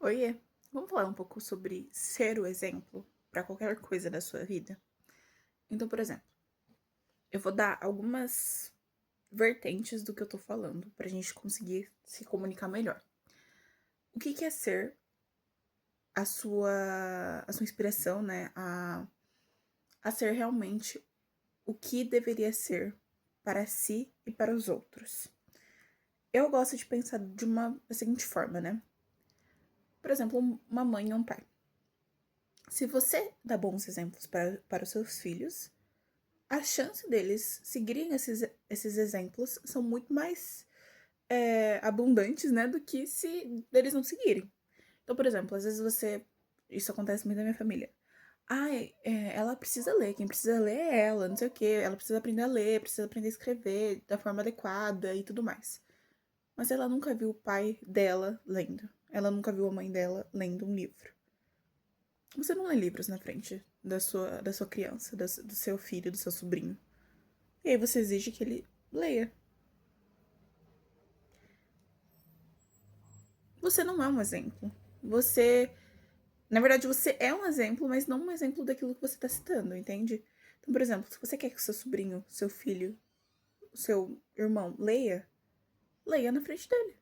Oiê, vamos falar um pouco sobre ser o exemplo para qualquer coisa da sua vida? Então, por exemplo, eu vou dar algumas vertentes do que eu tô falando pra gente conseguir se comunicar melhor. O que é ser a sua inspiração, né? A ser realmente o que deveria ser para si e para os outros. Eu gosto de pensar da seguinte forma, né? Por exemplo, uma mãe e um pai. Se você dá bons exemplos para os seus filhos, a chance deles seguirem esses exemplos são muito mais abundantes, né, do que se deles não seguirem. Então, por exemplo, às vezes você. Isso acontece muito na minha família. Ai, ela precisa ler, quem precisa ler é ela, não sei o quê. Ela precisa aprender a ler, precisa aprender a escrever da forma adequada e tudo mais. Mas ela nunca viu o pai dela lendo. Ela nunca viu a mãe dela lendo um livro. Você não lê livros na frente da sua criança, do seu filho, do seu sobrinho. E aí você exige que ele leia. Você não é um exemplo. Você. Na verdade, você é um exemplo, mas não um exemplo daquilo que você está citando, entende? Então, por exemplo, se você quer que o seu sobrinho, seu filho, seu irmão leia, leia na frente dele.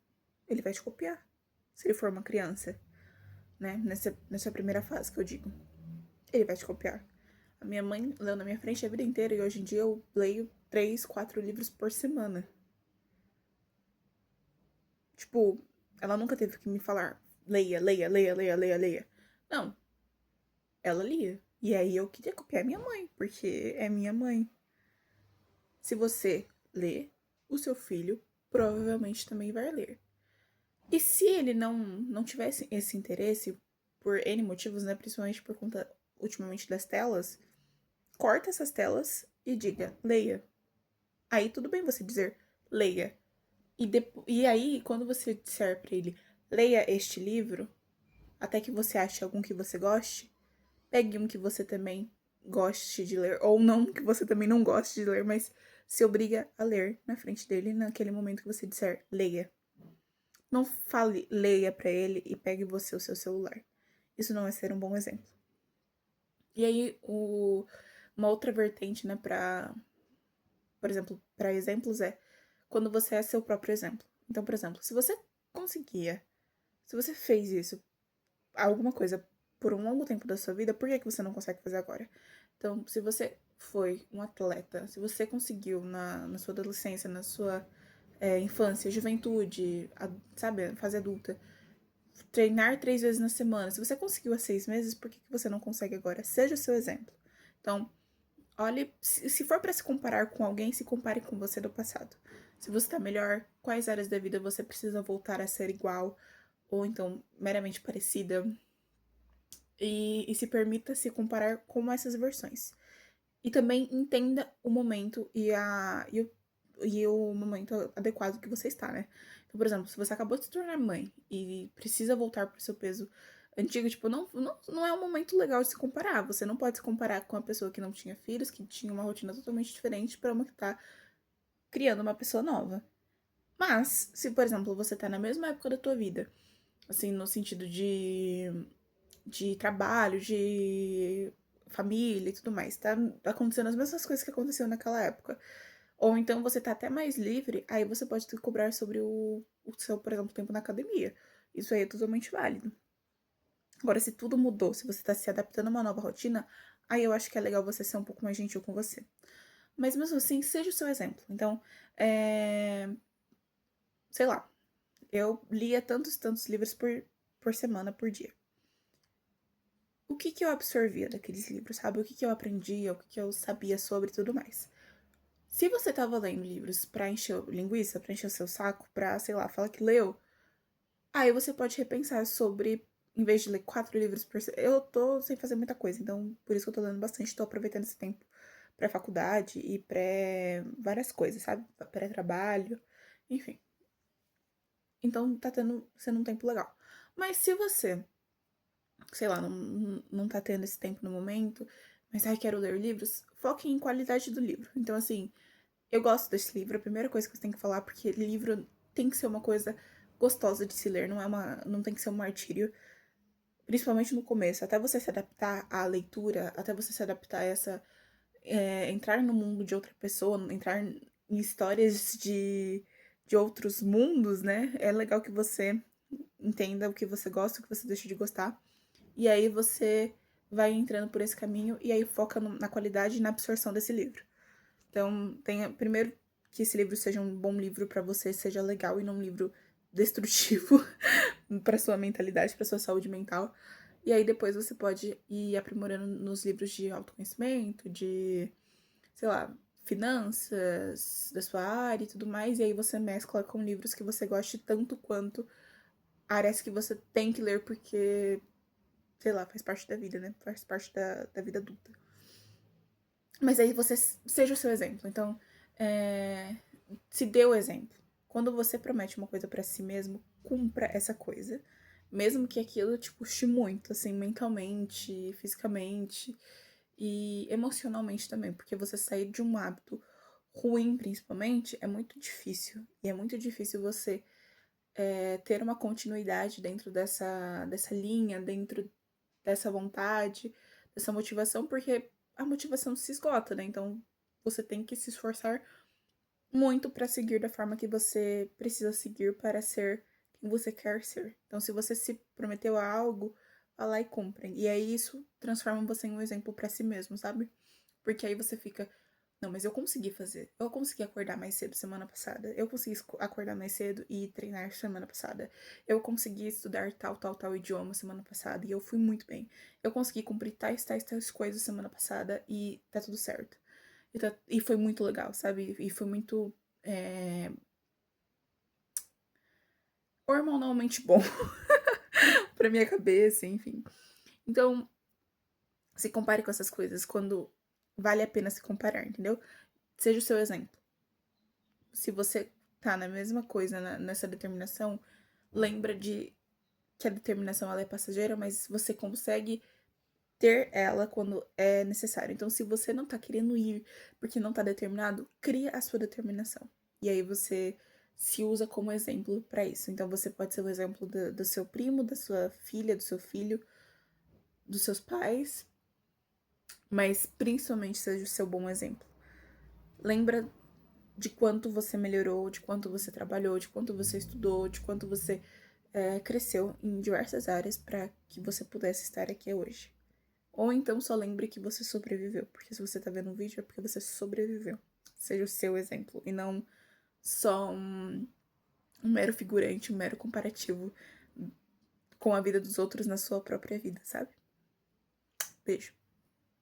Ele vai te copiar. Se ele for uma criança, né? Nessa primeira fase que eu digo. Ele vai te copiar. A minha mãe leu na minha frente a vida inteira e hoje em dia eu leio 3, 4 livros por semana. Tipo, ela nunca teve que me falar leia, leia, leia, leia, leia, leia. Não, ela lia. E aí eu queria copiar minha mãe, porque é minha mãe. Se você lê, o seu filho provavelmente também vai ler. E se ele não tivesse esse interesse, por N motivos, né? Principalmente por conta, ultimamente, das telas, corta essas telas e diga, leia. Aí tudo bem você dizer, leia. E aí, quando você disser pra ele, leia este livro, até que você ache algum que você goste, pegue um que você também goste de ler, ou não que você também não goste de ler, mas se obriga a ler na frente dele naquele momento que você disser leia. Não fale leia para ele e pegue você o seu celular. Isso não é ser um bom exemplo. E aí, uma outra vertente, né, por exemplo, para exemplos é quando você é seu próprio exemplo. Então, por exemplo, se você fez isso, alguma coisa por um longo tempo da sua vida, por que você não consegue fazer agora? Então, se você foi um atleta, se você conseguiu na sua adolescência, na sua infância, juventude, sabe, fase adulta, treinar 3 vezes na semana, se você conseguiu há 6 meses, por que você não consegue agora? Seja o seu exemplo. Então, olhe, se for para se comparar com alguém, se compare com você do passado. Se você tá melhor, quais áreas da vida você precisa voltar a ser igual, ou então meramente parecida, e se permita se comparar com essas versões. E também entenda o momento e o momento adequado que você está, né? Então, por exemplo, se você acabou de se tornar mãe e precisa voltar pro seu peso antigo, tipo, não é um momento legal de se comparar. Você não pode se comparar com a pessoa que não tinha filhos, que tinha uma rotina totalmente diferente, para uma que tá criando uma pessoa nova. Mas, se, por exemplo, você tá na mesma época da tua vida, assim, no sentido de trabalho, de família e tudo mais. Tá acontecendo as mesmas coisas que aconteceu naquela época. Ou então você tá até mais livre, aí você pode te cobrar sobre o seu, por exemplo, tempo na academia. Isso aí é totalmente válido. Agora, se tudo mudou, se você tá se adaptando a uma nova rotina, aí eu acho que é legal você ser um pouco mais gentil com você. Mas mesmo assim, seja o seu exemplo. Então, sei lá, eu lia tantos livros por semana, por dia. O que eu absorvia daqueles livros, sabe? O que eu aprendia, o que eu sabia sobre tudo mais. Se você tava lendo livros pra encher linguiça, pra encher o seu saco, pra, sei lá, falar que leu, aí você pode repensar sobre, em vez de ler 4 livros por semana. Eu tô sem fazer muita coisa, então por isso que eu tô lendo bastante, tô aproveitando esse tempo pra faculdade e pré várias coisas, sabe? Pré-trabalho, enfim. Então tá sendo um tempo legal. Mas se você sei lá, não tá tendo esse tempo no momento, mas ai, quero ler livros, foque em qualidade do livro. Então, assim, eu gosto desse livro, a primeira coisa que você tem que falar, porque livro tem que ser uma coisa gostosa de se ler, não tem que ser um martírio, principalmente no começo, até você se adaptar à leitura, até você se adaptar a entrar no mundo de outra pessoa, entrar em histórias de outros mundos, né? É legal que você entenda o que você gosta, o que você deixa de gostar. E aí você vai entrando por esse caminho e aí foca na qualidade e na absorção desse livro. Então, primeiro que esse livro seja um bom livro para você, seja legal e não um livro destrutivo para sua mentalidade, para sua saúde mental. E aí depois você pode ir aprimorando nos livros de autoconhecimento, de, sei lá, finanças da sua área e tudo mais. E aí você mescla com livros que você goste tanto quanto áreas que você tem que ler porque, sei lá, faz parte da vida, né? Faz parte da vida adulta. Mas aí você seja o seu exemplo. Então, se dê o exemplo. Quando você promete uma coisa para si mesmo, cumpra essa coisa. Mesmo que aquilo te custe muito, assim, mentalmente, fisicamente e emocionalmente também. Porque você sair de um hábito ruim, principalmente, é muito difícil. E é muito difícil você ter uma continuidade dentro dessa linha, dentro dessa vontade, dessa motivação, porque a motivação se esgota, né? Então você tem que se esforçar muito para seguir da forma que você precisa seguir para ser quem você quer ser. Então, se você se prometeu a algo, vá lá e cumpra. E aí isso transforma você em um exemplo para si mesmo, sabe? Porque aí você fica, não, mas eu consegui fazer. Eu consegui acordar mais cedo semana passada. Eu consegui acordar mais cedo e treinar semana passada. Eu consegui estudar tal idioma semana passada e eu fui muito bem. Eu consegui cumprir tais coisas semana passada e tá tudo certo. E foi muito legal, sabe? E foi muito hormonalmente bom pra minha cabeça, enfim. Então, se compare com essas coisas quando vale a pena se comparar, entendeu? Seja o seu exemplo. Se você tá na mesma coisa, nessa determinação, lembra de que a determinação ela é passageira, mas você consegue ter ela quando é necessário. Então, se você não tá querendo ir porque não tá determinado, cria a sua determinação. E aí você se usa como exemplo para isso. Então, você pode ser o exemplo do seu primo, da sua filha, do seu filho, dos seus pais, mas principalmente seja o seu bom exemplo. Lembra de quanto você melhorou, de quanto você trabalhou, de quanto você estudou, de quanto você cresceu em diversas áreas para que você pudesse estar aqui hoje. Ou então só lembre que você sobreviveu, porque se você tá vendo um vídeo é porque você sobreviveu. Seja o seu exemplo e não só um mero figurante, um mero comparativo com a vida dos outros na sua própria vida, sabe? Beijo.